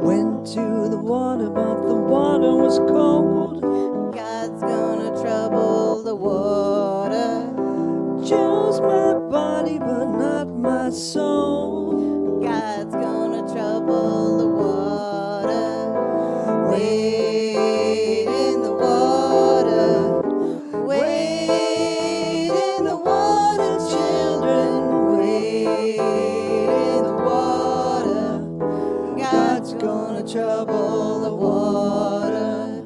Went to the water, but the water was cold. God's gonna trouble the water. Chose my body, but not my soul. God's gonna trouble the water. Wade in the water. Wade in the water, children. Wade in the water. God's gonna trouble the water.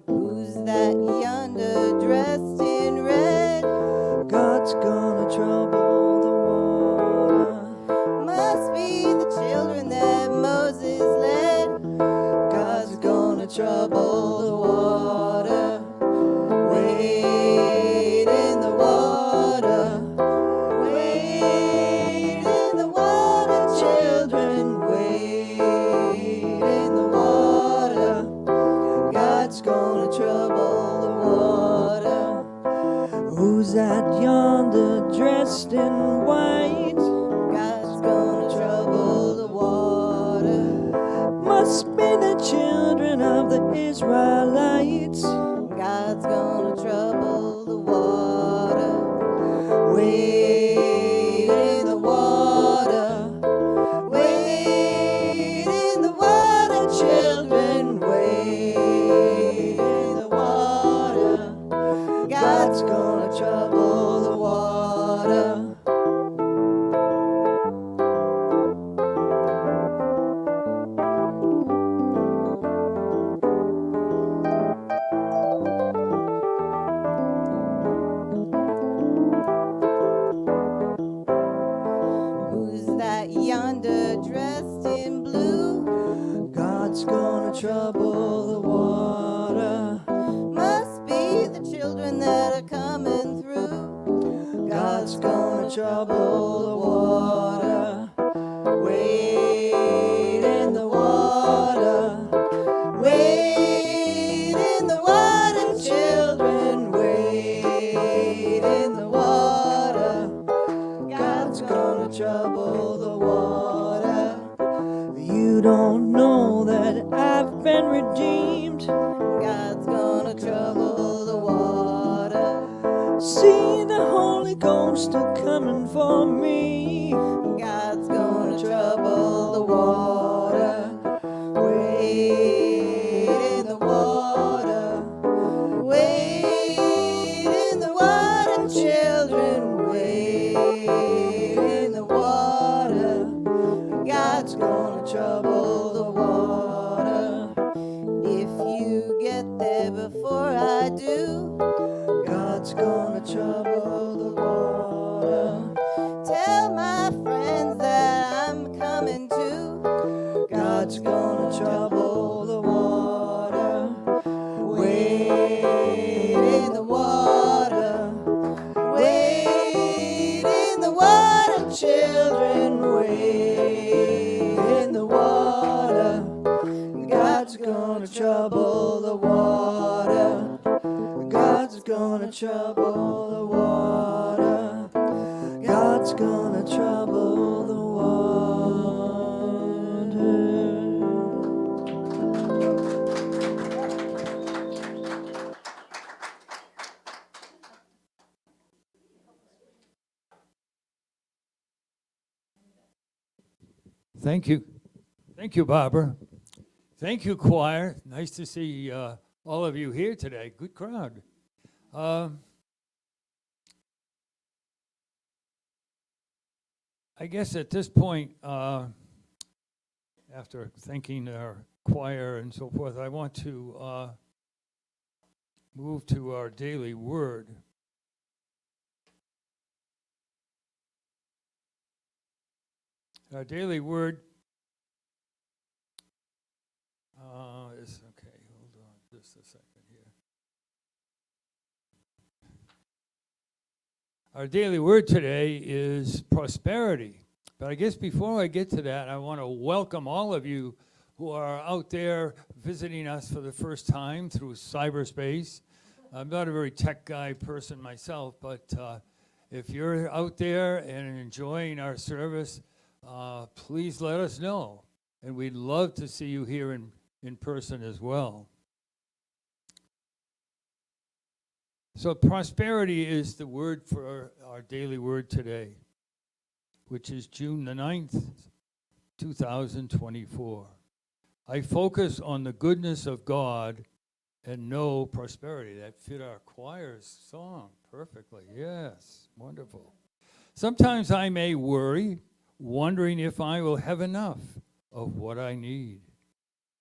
Who's that yonder dressed in red? God's gonna trouble the water. Must be the children that Moses led. God's gonna trouble the water. Wade in the water. Wade in the water, children. Wade in the water. God's gonna trouble the water. Who's that yonder dressed in white? God's gonna trouble the water. Must be the children of the Israelites. God's gonna trouble the water. Wade in the water. Wade in the water, children. Wade in the water. God's gonna trouble the water. Who's that yonder dressed in blue? God's gonna trouble the water. Must be the children that are coming through. God's gonna trouble the water. Wade in the water. Wade in the water, children. Wade in the water. God's gonna trouble the water. You don't know that I've been redeemed. God's gonna trouble the water. See the Holy Ghost a coming for me. God's gonna trouble the water. Wade in the water. Wade in the water, children. Wade in the water. God's gonna trouble the water. If you get there before I do, God's gonna trouble the water. tell my friends that I'm coming too. God's gonna trouble the water. Wade in the water. Wade in the water, children. Wade in the water. God's gonna trouble the water. God's gonna trouble the water. God's gonna trouble the water. Thank you. Thank you, Barbara. Thank you, choir. Nice to see all of you here today. Good crowd. I guess at this point, after thanking our choir and so forth, I want to move to our daily word. Our daily word is, okay, hold on just a second here. Our daily word today is prosperity. But I guess before I get to that, I want to welcome all of you who are out there visiting us for the first time through cyberspace. I'm not a very tech guy person myself, but if you're out there and enjoying our service, please let us know. And we'd love to see you here in person as well. So prosperity is the word for our daily word today, which is June the 9th, 2024. I focus on the goodness of God and know prosperity. That fit our choir's song perfectly. Yes, wonderful. Sometimes I may worry, wondering if I will have enough of what I need.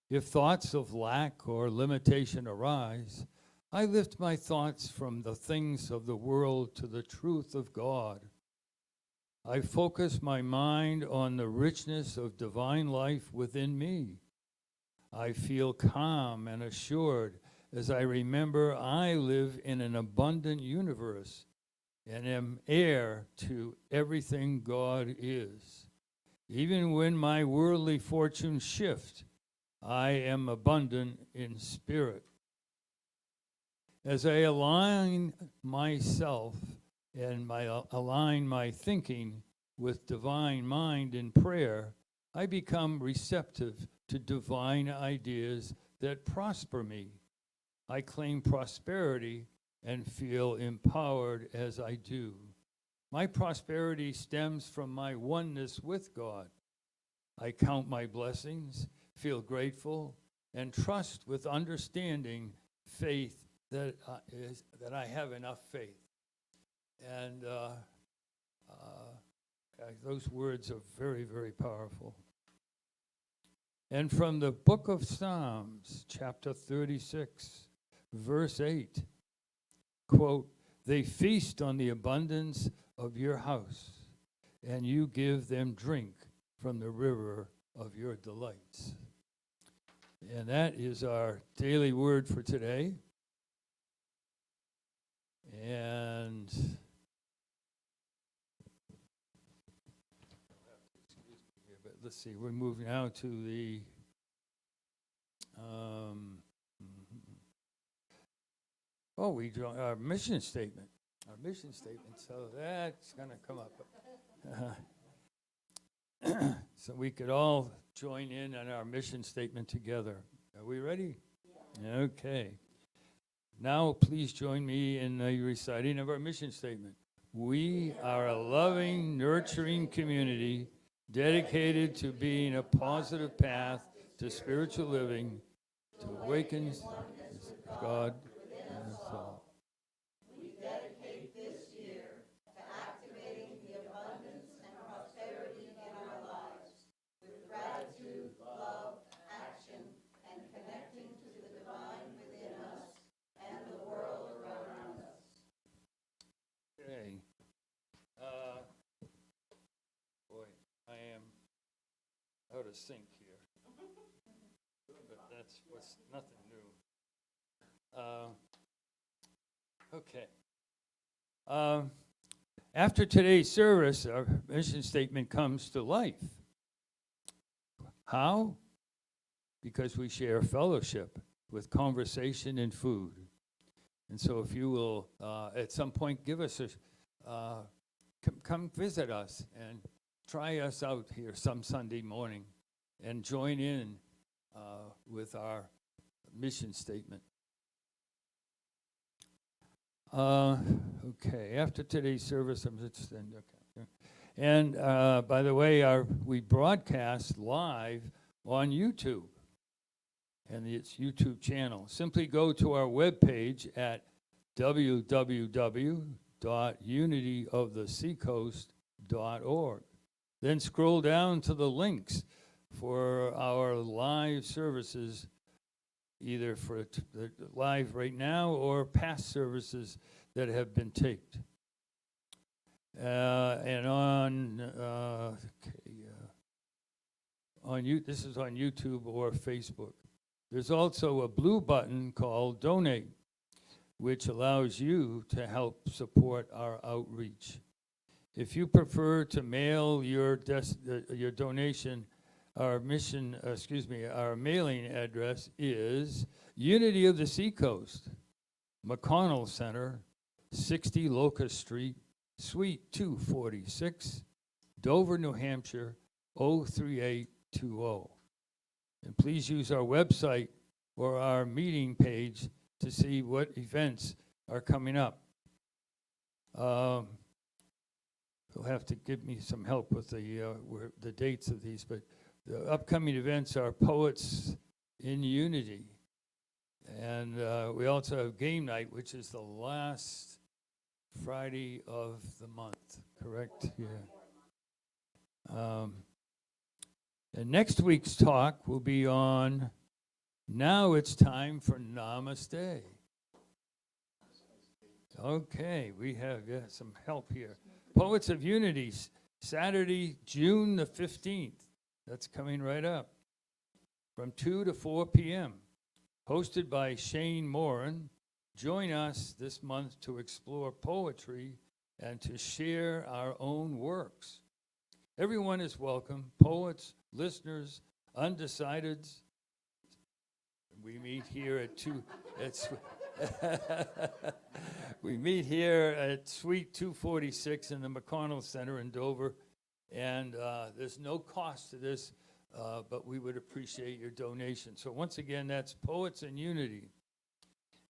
If thoughts of lack or limitation arise, I lift my thoughts from the things of the world to the truth of God. I focus my mind on the richness of divine life within me. I feel calm and assured as I remember I live in an abundant universe and am heir to everything God is. Even when my worldly fortunes shift, I am abundant in spirit. As I align myself and align my thinking with divine mind in prayer, I become receptive to divine ideas that prosper me. I claim prosperity and feel empowered as I do. My prosperity stems from my oneness with God. I count my blessings, feel grateful, and trust with understanding faith that I have enough faith. And those words are very, very powerful. And from the book of Psalms, chapter 36, verse 8, quote, "They feast on the abundance of your house, and you give them drink from the river of your delights." And that is our daily word for today. And but let's see, we're moving now to the we draw our mission statement. Our mission statement. So that's going to come up. So we could all join in on our mission statement together. Are we ready? Yeah. Okay. Now, please join me in the reciting of our mission statement. We are a loving, nurturing community dedicated to being a positive path to spiritual living, to awaken God in us all. We dedicate this year to activating the abundance and prosperity in our lives with gratitude, love, action, and connecting to the divine within us and the world around us. Okay. Boy, I am out of sync here. But that's what's nothing new. Okay. After today's service, our mission statement comes to life. How? Because we share fellowship with conversation and food. And so if you will, at some point, give us come visit us and try us out here some Sunday morning and join in with our mission statement. Okay, after today's service, I'm just okay. And by the way, we broadcast live on YouTube, and its YouTube channel. Simply go to our webpage at www.unityoftheseacoast.org. Then scroll down to the links for our live services, either for the live right now or past services that have been taped. And this is on YouTube or Facebook. There's also a blue button called Donate. which allows you to help support our outreach. If you prefer to mail your donation, our mailing address is Unity of the Seacoast, McConnell Center, 60 Locust Street, Suite 246, Dover, New Hampshire, 03820. And please use our website or our meeting page to see what events are coming up. You'll have to give me some help with the dates of these, but the upcoming events are Poets in Unity. And we also have game night, which is the last Friday of the month, correct? Yeah. And next week's talk will be on Now It's Time for Namaste. Okay, we have some help here. Poets of Unity, Saturday, June the 15th. That's coming right up. From 2 to 4 p.m. Hosted by Shane Moran. Join us this month to explore poetry and to share our own works. Everyone is welcome, poets, listeners, undecideds. We meet here at we meet here at Suite 246 in the McConnell Center in Dover, and there's no cost to this, but we would appreciate your donation. So once again, that's Poets in Unity.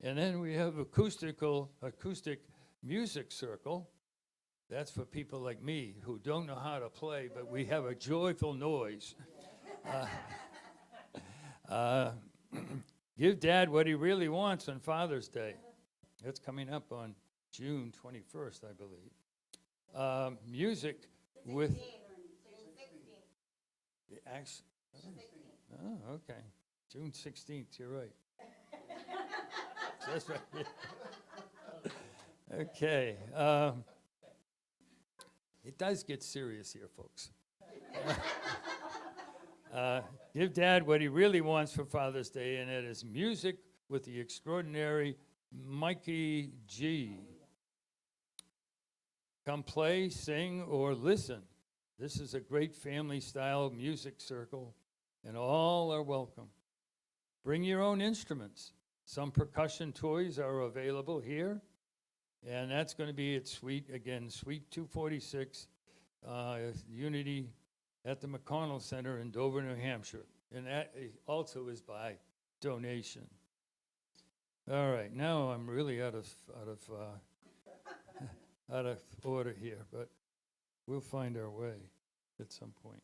And then we have acoustic music circle. That's for people like me who don't know how to play, but we have a joyful noise. Give Dad what he really wants on Father's Day. That's coming up on June 21st, I believe. Music with... Oh, okay. June 16th, you're right. That's right. Okay. It does get serious here, folks. Give Dad what he really wants for Father's Day, and it is music with the extraordinary Mikey G. Come play, sing, or listen. This is a great family-style music circle, and all are welcome. Bring your own instruments. Some percussion toys are available here, and that's going to be at Suite 246, Unity at the McConnell Center in Dover, New Hampshire. And that also is by donation. All right, now I'm really out of order here, but we'll find our way at some point.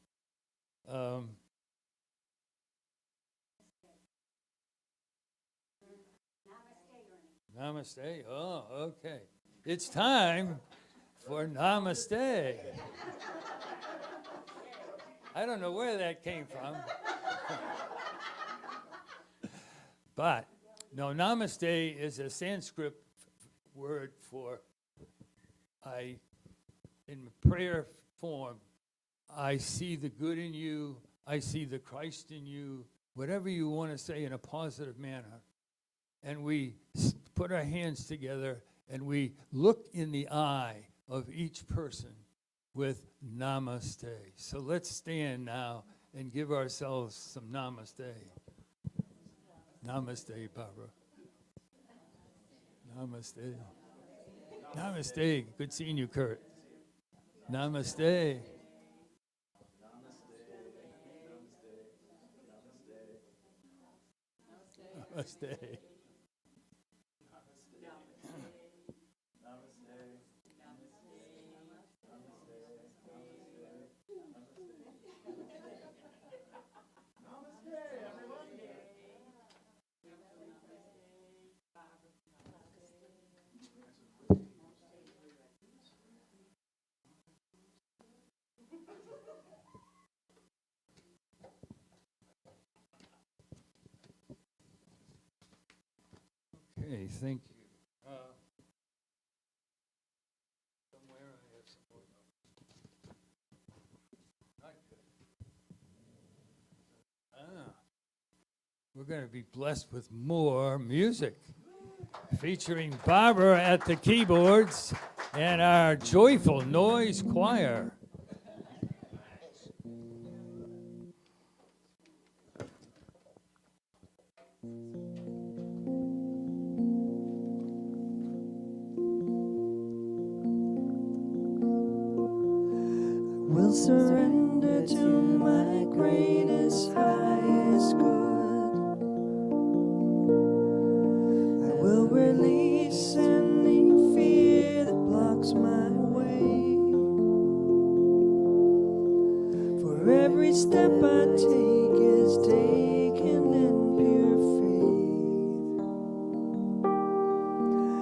Namaste. Oh, okay. It's time for Namaste. I don't know where that came from. But, no, Namaste is a Sanskrit word for in prayer form, I see the good in you, I see the Christ in you, whatever you want to say in a positive manner. And we put our hands together and we look in the eye of each person with Namaste. So let's stand now and give ourselves some Namaste. Namaste, Barbara. Namaste. Namaste. Good seeing you, Kurt. Namaste. Namaste. Okay, thank you. Somewhere I have some more. Not good. We're going to be blessed with more music. featuring Barbara at the keyboards and our joyful noise choir. Will surrender to my greatest, highest good. I will release any fear that blocks my way. For every step I take is taken in pure faith.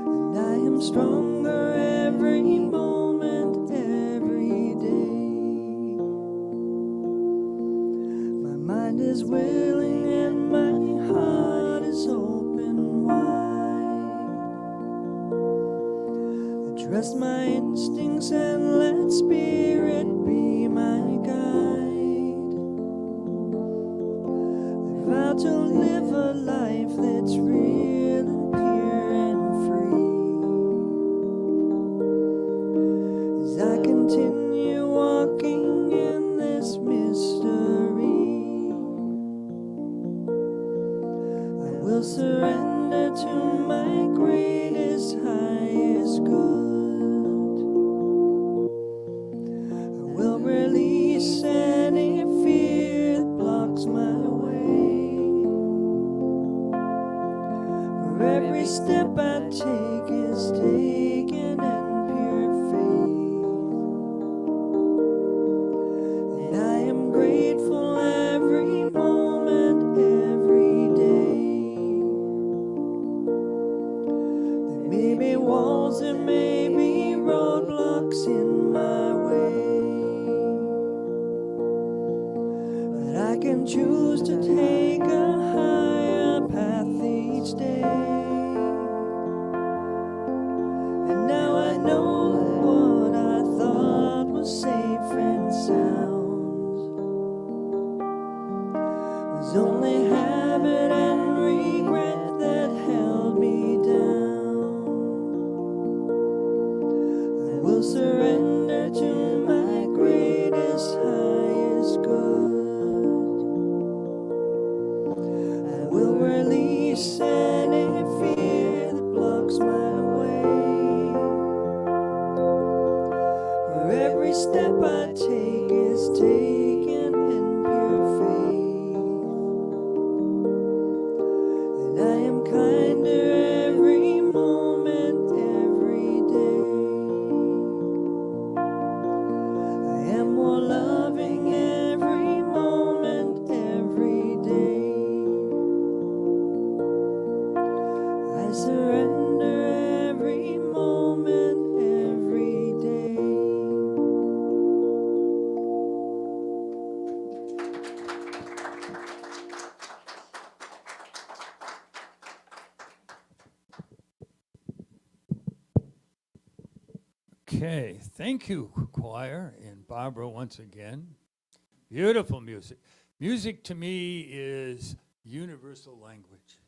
And I am stronger every moment, every day. My mind is willing and my heart is open wide. I trust my instincts and let spirit be my guide. I vow to live a life that's real and pure and free. As I continue walking in this mystery, I will surrender to my greatest, highest good. I will release any fear that blocks my way. For every step I take is taken in pure faith. And I am grateful every moment, every day. There may be walls, there may be roadblocks in my way, but I can choose to take a higher path each day. And now I know that what I thought was safe and sound was only habit and regret that held me down. I will surrender to my greatest, highest good. I will release any fear that blocks my way. For every step I take is taken in pure faith. And I am kinder every moment, every day. I am more loving every moment, every day. I surrender every moment, every day. Okay, thank you, choir, and Barbara once again. Beautiful music. Music to me is universal language.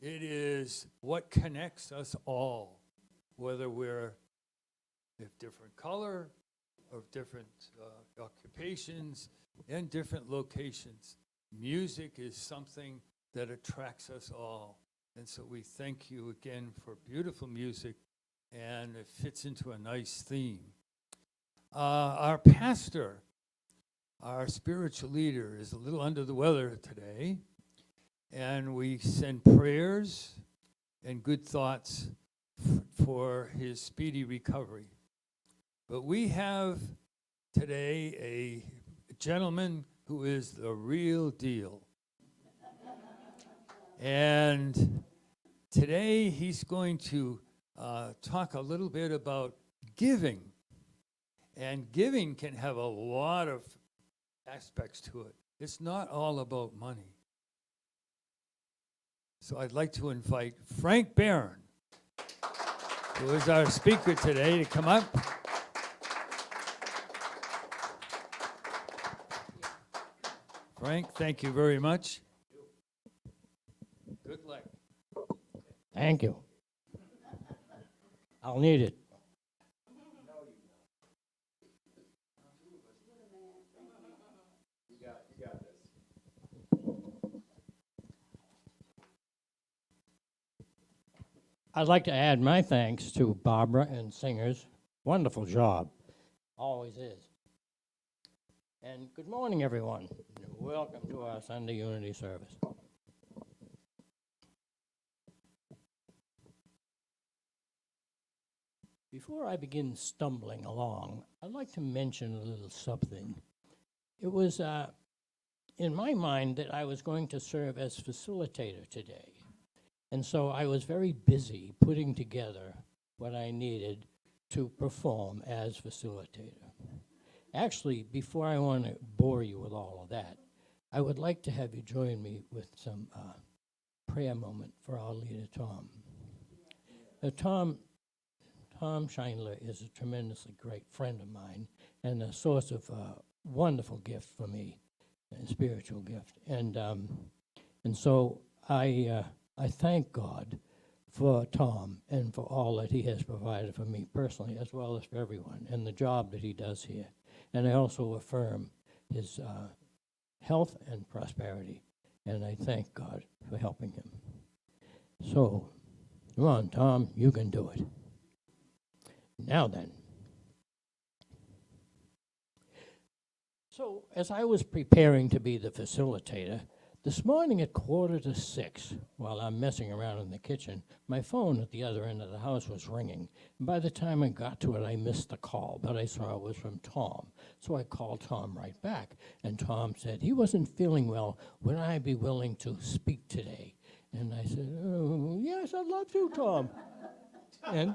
It is what connects us all, whether we're of different color, of different occupations, and different locations. Music is something that attracts us all. And so we thank you again for beautiful music, and it fits into a nice theme. Our pastor, our spiritual leader, is a little under the weather today, and we send prayers and good thoughts for his speedy recovery. But we have today a gentleman who is the real deal. And today he's going to talk a little bit about giving. And giving can have a lot of aspects to it. It's not all about money. So I'd like to invite Frank Barron, who is our speaker today, to come up. Frank, thank you very much. Good luck. Thank you. I'll need it. I'd like to add my thanks to Barbara and singers. Wonderful job. Always is. And good morning, everyone. Welcome to our Sunday Unity service. Before I begin stumbling along, I'd like to mention a little something. It was in my mind that I was going to serve as facilitator today. And so I was very busy putting together what I needed to perform as facilitator. Actually, before I want to bore you with all of that, I would like to have you join me with some prayer moment for our leader, Tom. Tom Schindler is a tremendously great friend of mine and a source of wonderful gift for me, a spiritual gift. And so I thank God for Tom and for all that he has provided for me personally, as well as for everyone, and the job that he does here. And I also affirm his health and prosperity, and I thank God for helping him. So, come on, Tom, you can do it. Now then. So, as I was preparing to be the facilitator, this morning at 5:45, while I'm messing around in the kitchen, my phone at the other end of the house was ringing. And by the time I got to it, I missed the call, but I saw it was from Tom. So I called Tom right back, and Tom said he wasn't feeling well. Would I be willing to speak today? And I said, oh, yes, I'd love to, Tom. And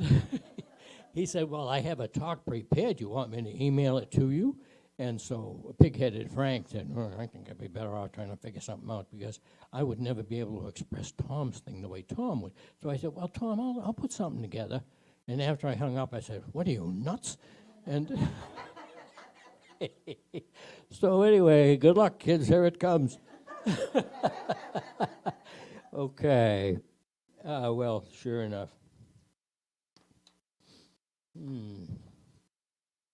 he said, well, I have a talk prepared. You want me to email it to you? And so pig-headed Frank said, oh, I think I'd be better off trying to figure something out because I would never be able to express Tom's thing the way Tom would. So I said, well, Tom, I'll put something together. And after I hung up, I said, what are you, nuts? And so anyway, good luck, kids. Here it comes. Okay. Well, sure enough.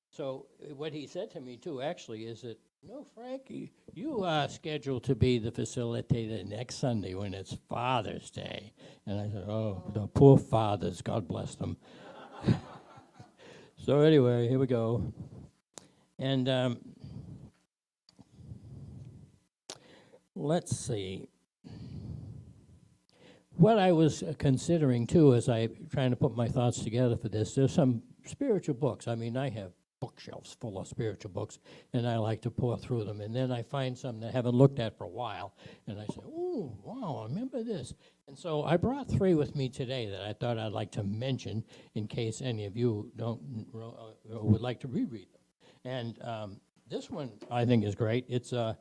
So what he said to me, too, actually, is that, no, Frank, you are scheduled to be the facilitator next Sunday when it's Father's Day. And I said, oh, the poor fathers, God bless them. So anyway, here we go. And let's see. What I was considering, too, as I trying to put my thoughts together for this, there's some spiritual books. I mean, I have bookshelves full of spiritual books, and I like to pour through them. And then I find some that I haven't looked at for a while, and I say, oh, wow, I remember this. And so I brought 3 with me today that I thought I'd like to mention in case any of you would like to reread them. And this one I think is great. It's The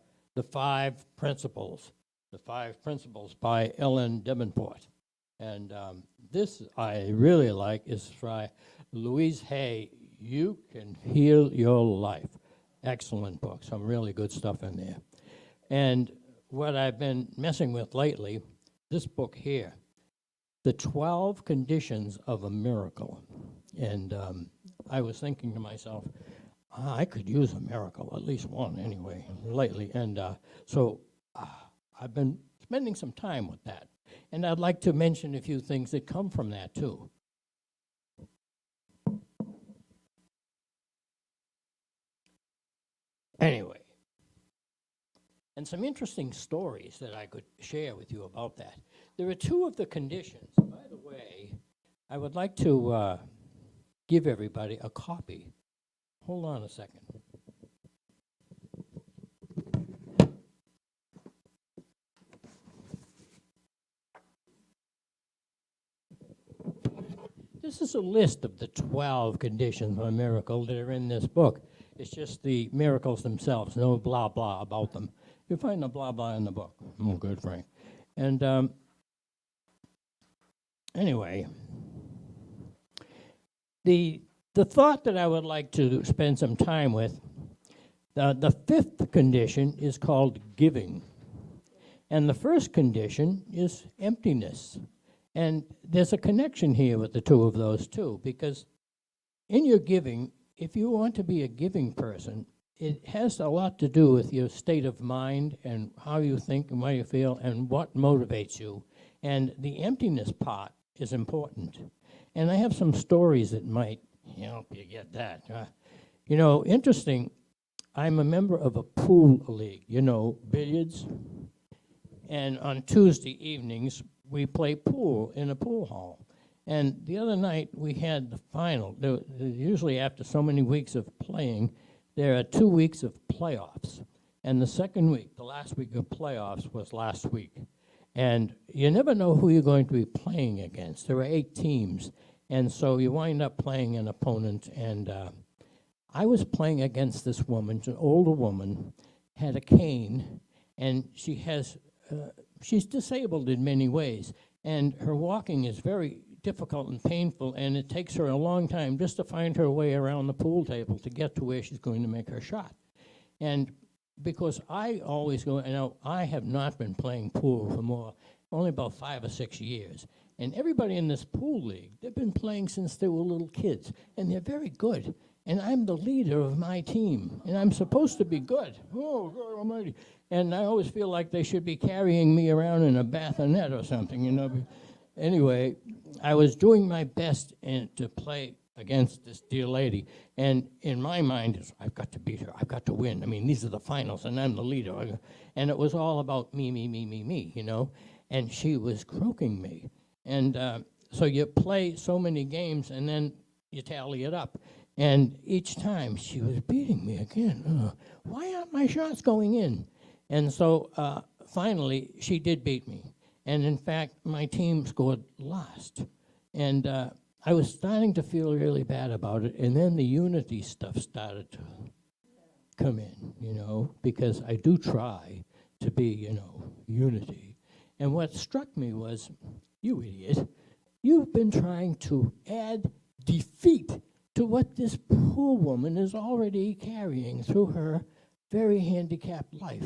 5 Principles. The 5 Principles by Ellen Davenport. And this I really like is by Louise Hay. You Can Heal Your Life. Excellent book. Some really good stuff in there. And what I've been messing with lately, this book here, The 12 Conditions of a Miracle. And I was thinking to myself, I could use a miracle, at least one anyway, lately. And so I've been spending some time with that. And I'd like to mention a few things that come from that, too. Anyway, and some interesting stories that I could share with you about that. There are 2 of the conditions. By the way, I would like to give everybody a copy. Hold on a second. This is a list of the 12 conditions of a miracle that are in this book. It's just the miracles themselves, no blah, blah about them. You find the blah, blah in the book. Oh, good, Frank. And anyway, the thought that I would like to spend some time with, the 5th condition is called giving. And the first condition is emptiness. And there's a connection here with the two of those too, because in your giving, if you want to be a giving person, it has a lot to do with your state of mind and how you think and how you feel and what motivates you. And the emptiness part is important. And I have some stories that might help you get that. Interesting, I'm a member of a pool league, billiards. And on Tuesday evenings, we play pool in a pool hall. And the other night, we had the final. Usually after so many weeks of playing, there are 2 weeks of playoffs. And the second week, the last week of playoffs was last week. And you never know who you're going to be playing against. There are 8 teams. And so you wind up playing an opponent. And I was playing against this woman, an older woman, had a cane, and she's disabled in many ways. And her walking is very difficult and painful, and it takes her a long time just to find her way around the pool table to get to where she's going to make her shot. And because I always go, I have not been playing pool for only about 5 or 6 years. And everybody in this pool league, they've been playing since they were little kids, and they're very good. And I'm the leader of my team, and I'm supposed to be good. Oh, God almighty. And I always feel like they should be carrying me around in a bassinet or something, Anyway, I was doing my best to play against this dear lady. And in my mind, I've got to beat her. I've got to win. I mean, these are the finals, and I'm the leader. And it was all about me, And she was croaking me. And so you play so many games, and then you tally it up. And each time, she was beating me again. Why aren't my shots going in? And so finally, she did beat me. And in fact, my team scored last. And I was starting to feel really bad about it. And then the unity stuff started to come in, because I do try to be, unity. And what struck me was, you idiot, you've been trying to add defeat to what this poor woman is already carrying through her very handicapped life.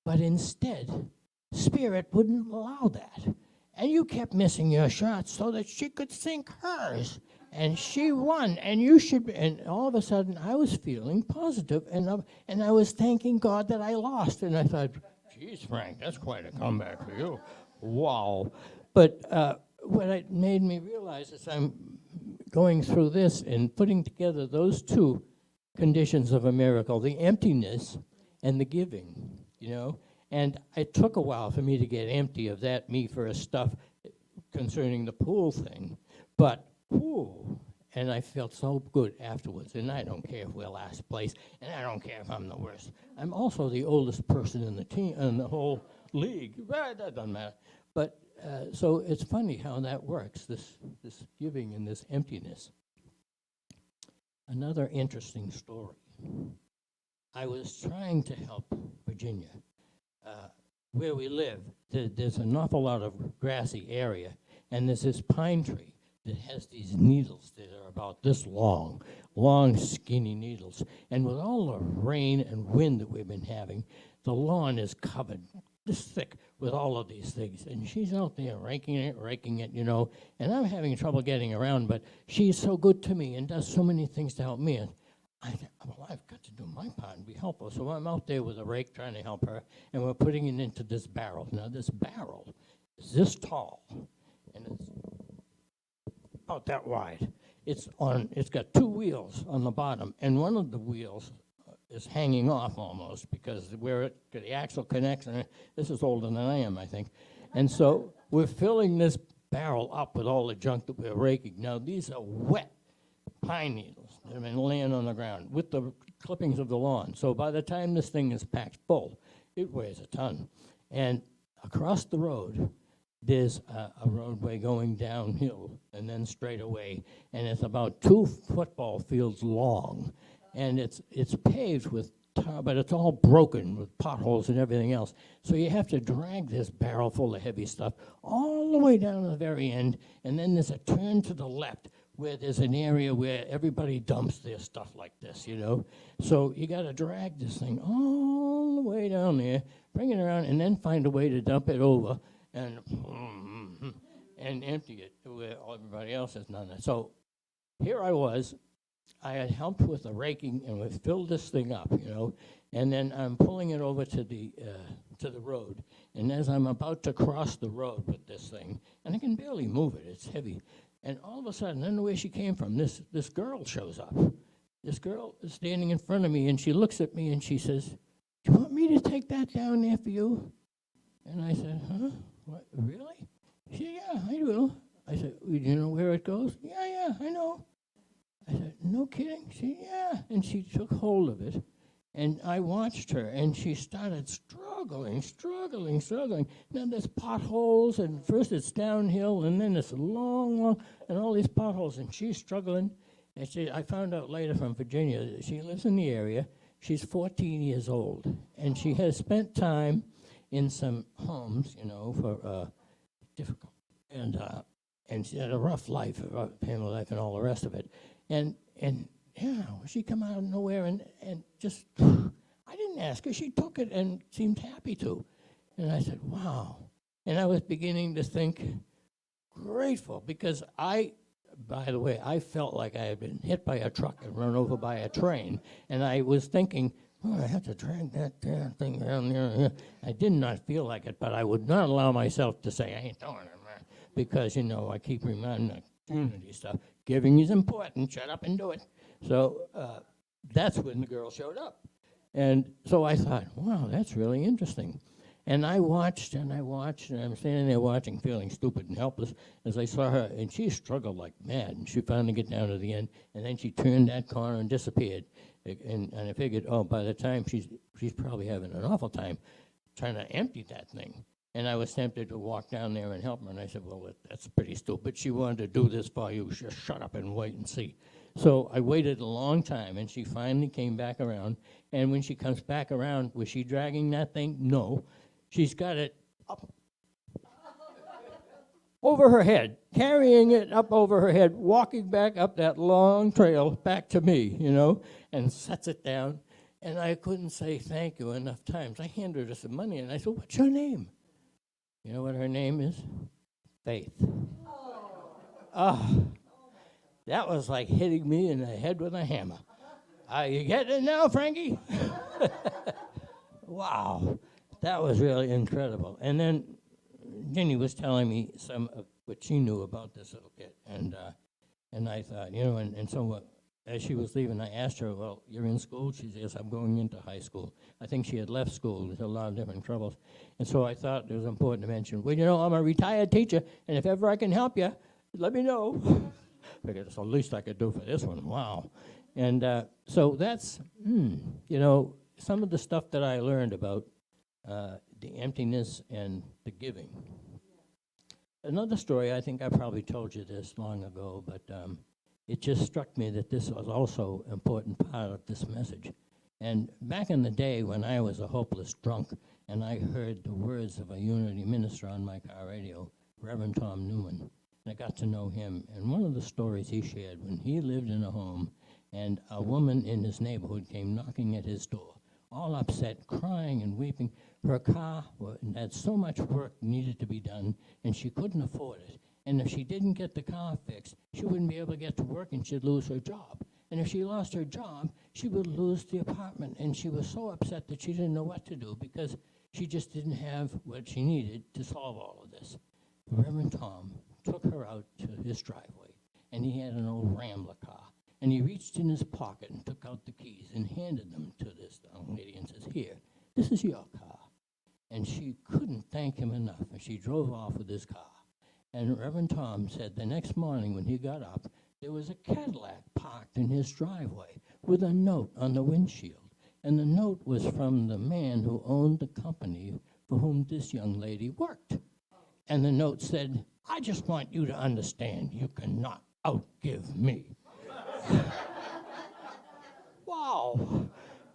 But instead, Spirit wouldn't allow that. And you kept missing your shots so that she could sink hers. And she won, and you should be. And all of a sudden, I was feeling positive, and I was thanking God that I lost. And I thought, geez, Frank, that's quite a comeback for you. Wow. But what it made me realize is I'm going through this and putting together those two conditions of a miracle, the emptiness and the giving, And it took a while for me to get empty of that me first stuff concerning the pool thing. But, and I felt so good afterwards. And I don't care if we're last place, and I don't care if I'm the worst. I'm also the oldest person in the team, in the whole league. That doesn't matter. But so it's funny how that works, this giving and this emptiness. Another interesting story. I was trying to help Virginia. Where we live, there's an awful lot of grassy area, and there's this pine tree that has these needles that are about this long, skinny needles. And with all the rain and wind that we've been having, the lawn is covered this thick with all of these things. And she's out there raking it, and I'm having trouble getting around, but she's so good to me and does so many things to help me. And I've got to do my part and be helpful. So I'm out there with a rake trying to help her, and we're putting it into this barrel. Now, this barrel is this tall, and it's about that wide. It's got 2 wheels on the bottom, and one of the wheels is hanging off almost because where the axle connects, and this is older than I am, I think. And so we're filling this barrel up with all the junk that we're raking. Now, these are wet pine needles that have been laying on the ground with the clippings of the lawn. So by the time this thing is packed full, it weighs a ton. And across the road, there's a roadway going downhill and then straight away, and it's about 2 football fields long. And it's paved with tar, but it's all broken with potholes and everything else. So you have to drag this barrel full of heavy stuff all the way down to the very end, and then there's a turn to the left where there's an area where everybody dumps their stuff like this, So you got to drag this thing all the way down there, bring it around, and then find a way to dump it over. And and empty it where everybody else has done it. So here I was. I had helped with the raking, and we filled this thing up, and then I'm pulling it over to the road. And as I'm about to cross the road with this thing, and I can barely move it, it's heavy, and all of a sudden, I don't know where she came from, this girl shows up. This girl is standing in front of me, and she looks at me, and she says, "Do you want me to take that down there for you?" And I said, "Huh? What, really?" She said, "Yeah, I will." I said, "Do you know where it goes?" Yeah, I know." I said, "No kidding?" She said, "Yeah." And she took hold of it, and I watched her, and she started struggling. Now there's potholes, and first it's downhill, and then it's long, and all these potholes, and she's struggling. And I found out later from Virginia, she lives in the area. She's 14 years old, and she has spent time in some homes, for difficult, and she had a rough life, a rough family life, and all the rest of it. And she come out of nowhere and just, I didn't ask her. She took it and seemed happy to. And I said, wow. And I was beginning to think, grateful, because by the way, I felt like I had been hit by a truck and run over by a train. And I was thinking, I have to drag that damn thing down there. I did not feel like it, but I would not allow myself to say, I ain't doing it, man. Because, I keep reminding the community stuff. Giving is important. Shut up and do it. So that's when the girl showed up. And so I thought, wow, that's really interesting. And I watched, and I'm standing there watching, feeling stupid and helpless, as I saw her, and she struggled like mad, and she finally get down to the end, and then she turned that corner and disappeared. And I figured, by the time she's probably having an awful time trying to empty that thing. And I was tempted to walk down there and help her, and I said, well, that's pretty stupid. She wanted to do this for you. Just shut up and wait and see. So I waited a long time, and she finally came back around. And when she comes back around, was she dragging that thing? No. She's got it up over her head, carrying it up over her head, walking back up that long trail back to me, and sets it down. And I couldn't say thank you enough times. I handed her some money, and I said, what's your name? You know what her name is? Faith. Oh, that was like hitting me in the head with a hammer. You get it now, Frankie? Wow, that was really incredible. And then Jenny was telling me some of what she knew about this little kid. And I thought, and so as she was leaving, I asked her, well, you're in school? She says, I'm going into high school. I think she had left school. There's a lot of different troubles. And so I thought it was important to mention, well, I'm a retired teacher, and if ever I can help you, let me know. Figured it's the least I could do for this one. Wow. And so that's, some of the stuff that I learned about the emptiness and the giving. Another story, I think I probably told you this long ago, but it just struck me that this was also an important part of this message. And back in the day when I was a hopeless drunk and I heard the words of a Unity minister on my car radio, Reverend Tom Newman, and I got to know him. And one of the stories he shared, when he lived in a home and a woman in his neighborhood came knocking at his door, all upset, crying and weeping. Her car had so much work needed to be done, and she couldn't afford it. And if she didn't get the car fixed, she wouldn't be able to get to work, and she'd lose her job. And if she lost her job, she would lose the apartment. And she was so upset that she didn't know what to do because she just didn't have what she needed to solve all of this. Reverend Tom took her out to his driveway, and he had an old Rambler car. And he reached in his pocket and took out the keys and handed them to this young lady and says, here, this is your car. And she couldn't thank him enough, and she drove off with his car. And Reverend Tom said the next morning when he got up, there was a Cadillac parked in his driveway with a note on the windshield. And the note was from the man who owned the company for whom this young lady worked. And the note said, I just want you to understand you cannot outgive me. Wow.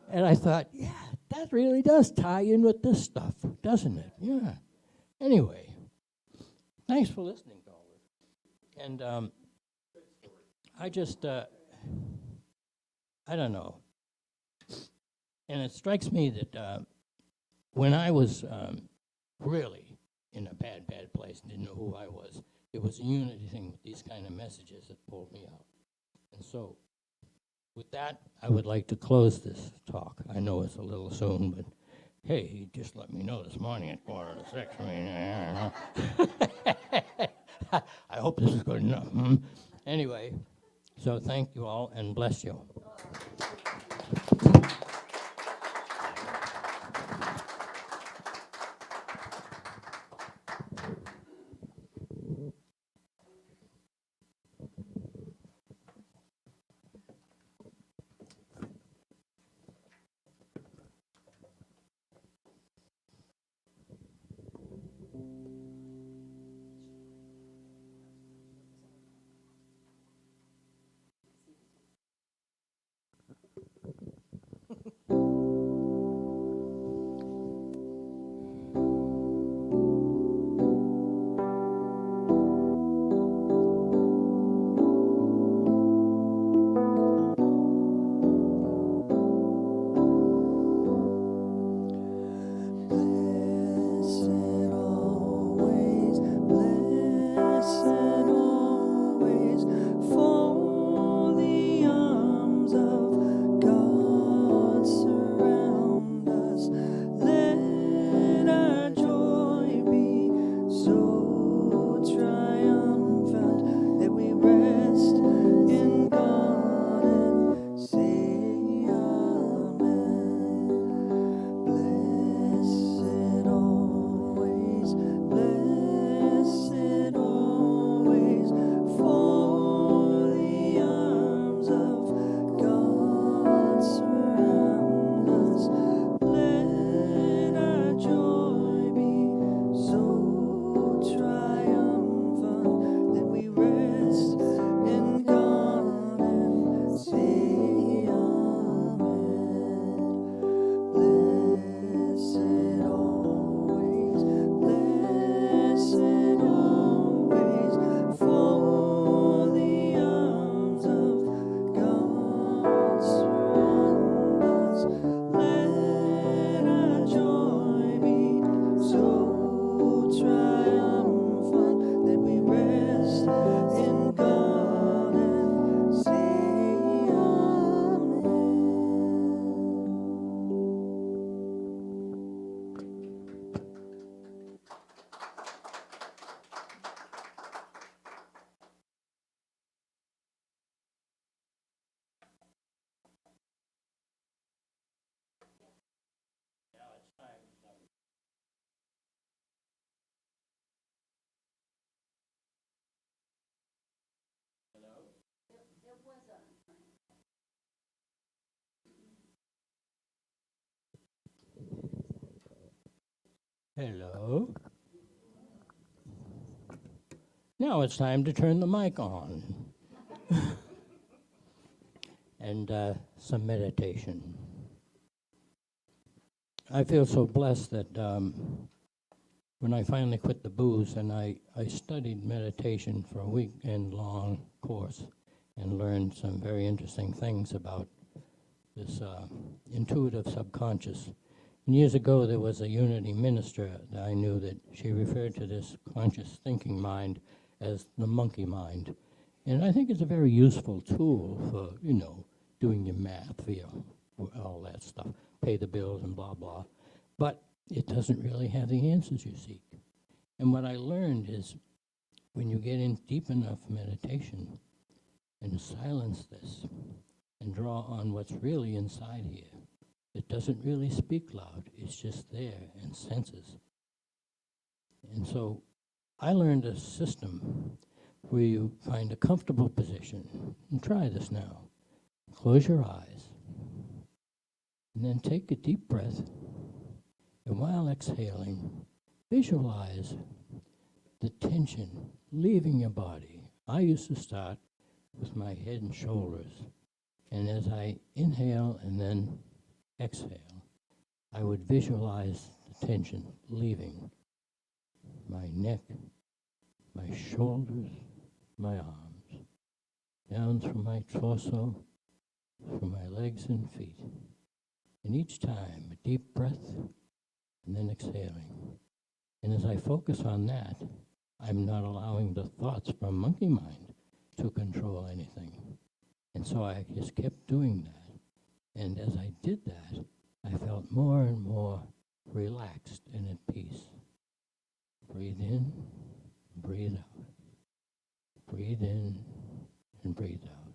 And I thought, yeah, that really does tie in with this stuff, doesn't it? Yeah. Anyway, thanks for listening to all this. And I just, I don't know. And it strikes me that when I was really in a bad place, didn't know who I was, it was a unity thing with these kind of messages that pulled me out. And so, with that, I would like to close this talk. I know it's a little soon, but hey, he just let me know this morning at 5:45. I mean, I don't know. I hope this is good enough. Anyway, so thank you all and bless you. Hello. Now it's time to turn the mic on. And some meditation. I feel so blessed that when I finally quit the booze and I studied meditation for a weekend-long course and learned some very interesting things about this intuitive subconscious. And years ago, there was a Unity minister that I knew that she referred to this conscious thinking mind as the monkey mind. And I think it's a very useful tool for, doing your math, all that stuff, pay the bills and blah, blah. But it doesn't really have the answers you seek. And what I learned is when you get in deep enough meditation and silence this and draw on what's really inside here, it doesn't really speak loud. It's just there and senses. And so I learned a system where you find a comfortable position. And try this now. Close your eyes. And then take a deep breath. And while exhaling, visualize the tension leaving your body. I used to start with my head and shoulders. And as I inhale and then exhale, I would visualize the tension leaving my neck, my shoulders, my arms, down through my torso, through my legs and feet. And each time, a deep breath, and then exhaling. And as I focus on that, I'm not allowing the thoughts from monkey mind to control anything. And so I just kept doing that. And as I did that, I felt more and more relaxed and at peace. Breathe in, breathe out. Breathe in and breathe out.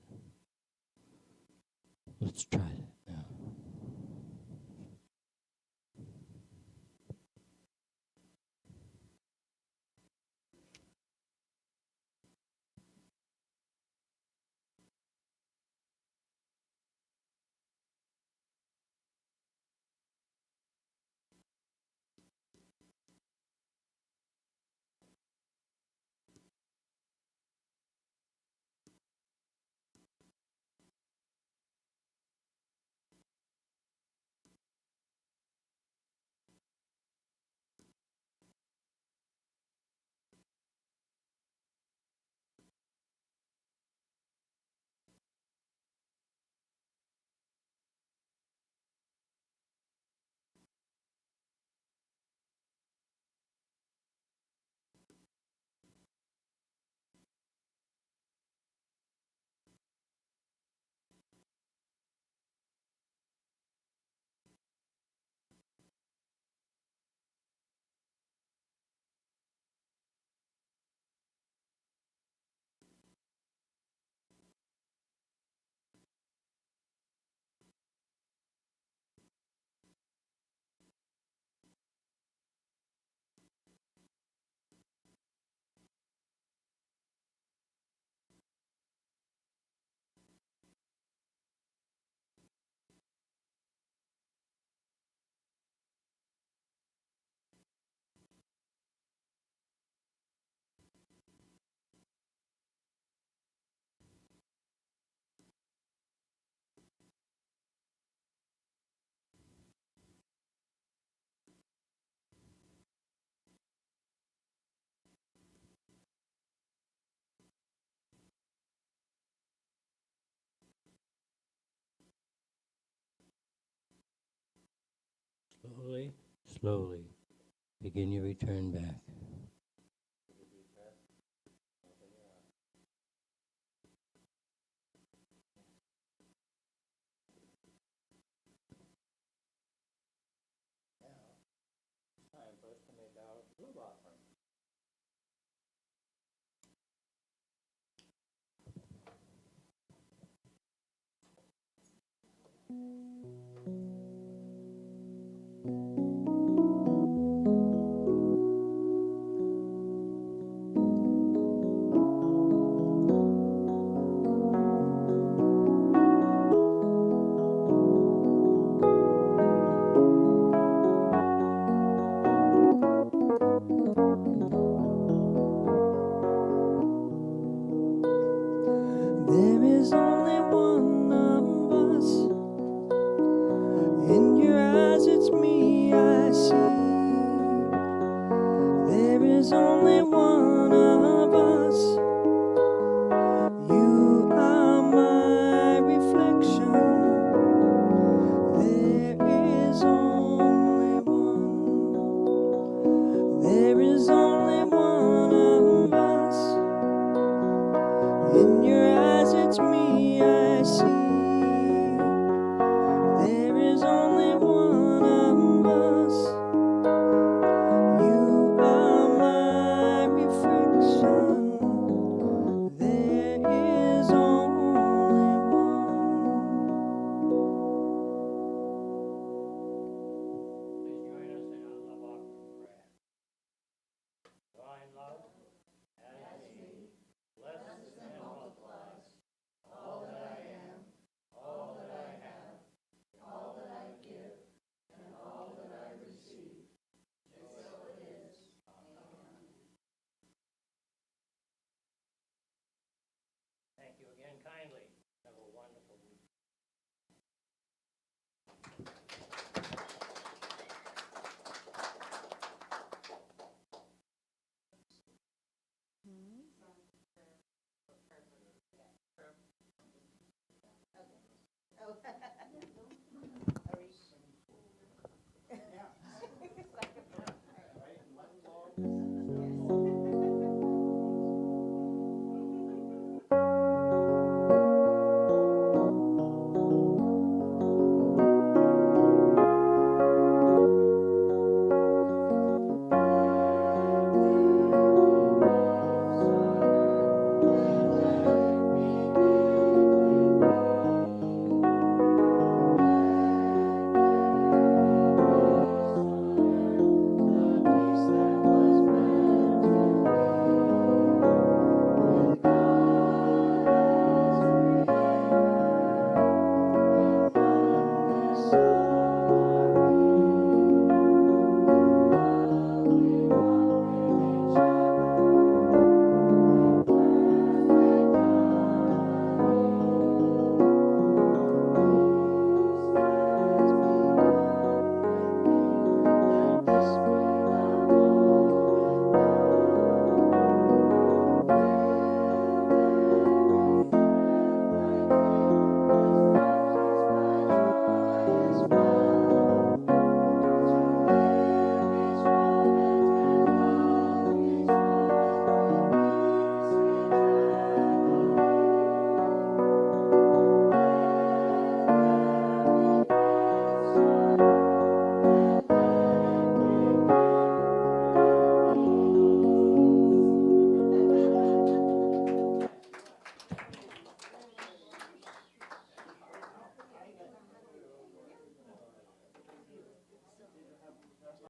Let's try that now. Slowly, slowly, begin your return back. Time for us to make our blue offering. There is only one of us. In your eyes, it's me I see. There is only one of us. You are my reflection. There is only one. There is only one of us. In your eyes, it's me I see. There is only one of us. You are my reflection. There is only one. Please join us in our love offering prayer. Divine love, as me, blesses and multiplies all that I am, all that I have, all that I give, and all that I receive. So it is. Amen. Thank you again kindly. Have a wonderful week. Oh.